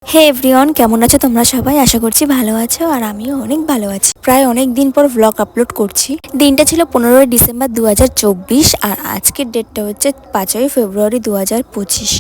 হে everyone, কেমন আছো তোমরা সবাই? আশা করছি ভালো আছো আর আমিও অনেক ভালো আছি। প্রায় অনেক দিন পর ব্লগ আপলোড করছি। দিনটা ছিল 15ই ডিসেম্বর 2024 আর আজকের ডেটটা হচ্ছে 5ই ফেব্রুয়ারি 2025।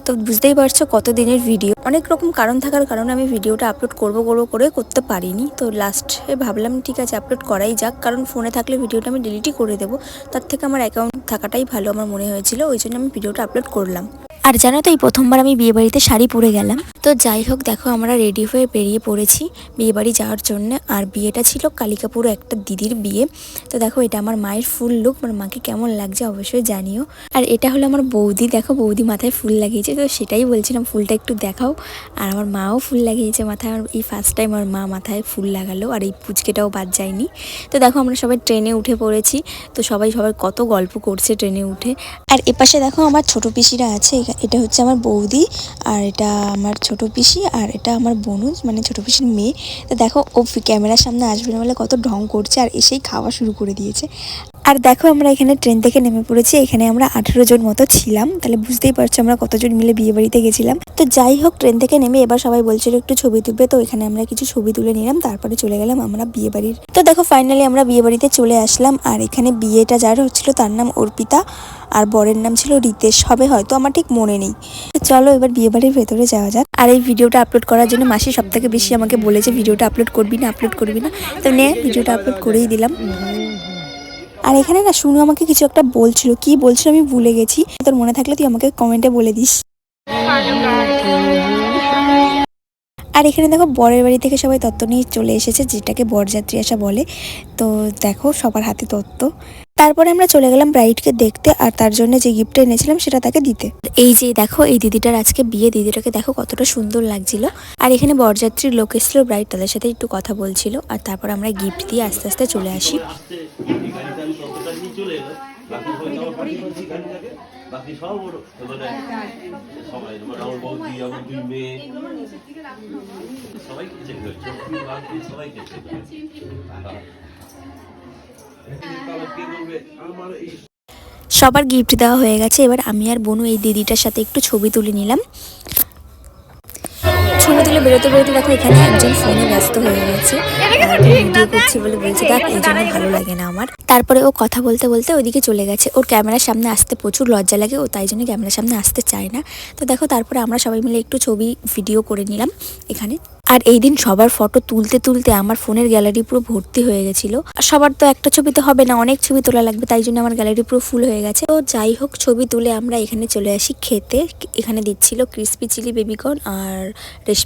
তো বুঝতেই পারছো কত দিনের ভিডিও। অনেক রকম কারণ থাকার কারণে আমি ভিডিওটা আপলোড করব করে করতে পারিনি। তো লাস্টে ভাবলাম ঠিক আছে আপলোড করাই যাক, কারণ ফোনে থাকলে ভিডিওটা আমি ডিলিটই করে দেবো। তার থেকে আমার অ্যাকাউন্ট থাকাটাই ভালো আমার মনে হয়েছিল, ওই জন্য আমি ভিডিওটা আপলোড করলাম। আর জানো তো, এই প্রথমবার আমি বিয়েবাড়িতে শাড়ি পরে গেলাম। তো যাই হোক, দেখো আমরা রেডি হয়ে বেরিয়ে পড়েছি বিয়েবাড়ি যাওয়ার জন্য। আর বিয়েটা ছিল কালিকাপুরে একটা দিদির বিয়ে। তো দেখো, এটা আমার মায়ের ফুল লুক। আমার মাকে কেমন লাগছে অবশ্যই জানিও। আর এটা হলো আমার বৌদি, দেখো বৌদি মাথায় ফুল লাগিয়েছে। তো সেটাই বলছিলাম, ফুলটা একটু দেখাও। আর আমার মাও ফুল লাগিয়েছে মাথায়। এই ফার্স্ট টাইম আমার মা মাথায় ফুল লাগালো, আর এই পুচকেটাও বাদ যায়নি। তো দেখো আমরা সবাই ট্রেনে উঠে পড়েছি। তো সবাই কত গল্প করছে ট্রেনে উঠে। আর এপাশে দেখো আমার ছোট পিসিরা আছে। এটা হচ্ছে আমার বৌদি, আর এটা আমার ছোট পিসি, আর এটা আমার বোনু মানে ছোট পিসির মেয়ে। তো দেখো ও ক্যামেরার সামনে আসবে না বলে কত ঢং করছে, আর এসেই খাওয়া শুরু করে দিয়েছে। আর দেখো আমরা এখানে ট্রেন থেকে নেমে পড়েছি। এখানে আমরা 18 জন মতো ছিলাম, তাহলে বুঝতেই পারছো আমরা কতজন মিলে বিয়ে বাড়িতে গেছিলাম। তো যাই হোক, ট্রেন থেকে নেমে এবার সবাই বলছিল একটু ছবি তুলবে। তো এখানে আমরা কিছু ছবি তুলে নিলাম, তারপরে চলে গেলাম আমরা বিয়ে বাড়ির। তো দেখো ফাইনালি আমরা বিয়ে বাড়িতে চলে আসলাম। আর এখানে বিয়েটা যার হচ্ছিল তার নাম অর্পিতা, আর বরের নাম ছিল রিতেশ হবে হয়তো, আমার ঠিক মনে নেই। চলো এবার বিয়ে বাড়ির ভেতরে যাওয়া যাক। আর এই ভিডিওটা আপলোড করার জন্য মাসি সব থেকে বেশি আমাকে বলেছে ভিডিওটা আপলোড করবি না, আপলোড করবি না। তো নে, ভিডিওটা আপলোড করেই দিলাম। আর এখানে না শুনু আমাকে কিছু একটা বলছিল, কি বলছিল আমি ভুলে গেছি। তোর মনে থাকলে তুই আমাকে কমেন্টে বলে দিস। আর এখানে দেখো বরের বাড়ি থেকে সবাই তত্ত্ব নিয়ে চলে এসেছে, যেটাকে বরযাত্রী আসা বলে। তো দেখো সবার হাতে তত্ত্ব। তারপরে আমরা চলে গেলাম ব্রাইডকে দেখতে, আর তার জন্য যে গিফটটা এনেছিলাম সেটা তাকে দিতে। এই যে দেখো, এই দিদিটার আজকে বিয়ে। দিদিটাকে দেখো কতটা সুন্দর লাগছিল। আর এখানে বরযাত্রীর লোক এসেছিল, ব্রাইড তাদের সাথে একটু কথা বলছিল। আর তারপর আমরা গিফট দিয়ে আস্তে আস্তে চলে আসি। সবার গিফট দেওয়া হয়ে গেছে। এবার আমি আর বোনু এই দিদিটার সাথে একটু ছবি তুলে নিলাম। ছবি তুলে বেরোতে বেরোতে দেখো এখানে একজন ফোনে ব্যস্ত হয়ে গেছে, ভিডিও করছি বলে বলছে দেখ, এই জন্য ভালো লাগে না আমার। তারপরে ও কথা বলতে বলতে ওইদিকে চলে গেছে। ওর ক্যামেরার সামনে আসতে প্রচুর লজ্জা লাগে, ও তাই জন্য ক্যামেরার সামনে আসতে চায় না। তো দেখো তারপরে আমরা সবাই মিলে একটু ছবি ভিডিও করে নিলাম এখানে। আর এই দিন সবার ফটো তুলতে তুলতে আমার ফোনের গ্যালারি পুরো ভর্তি হয়ে গেছিল। সবার তো একটা ছবিতে হবে না, অনেক ছবি তোলা লাগবে, তাই জন্য আমার গ্যালারি পুরো ফুল হয়ে গেছে। তো যাই হোক, ছবি তুলে আমরা এখানে চলে আসি খেতে। এখানে দিচ্ছিল ক্রিসপি চিলি বেবিকর্ন আর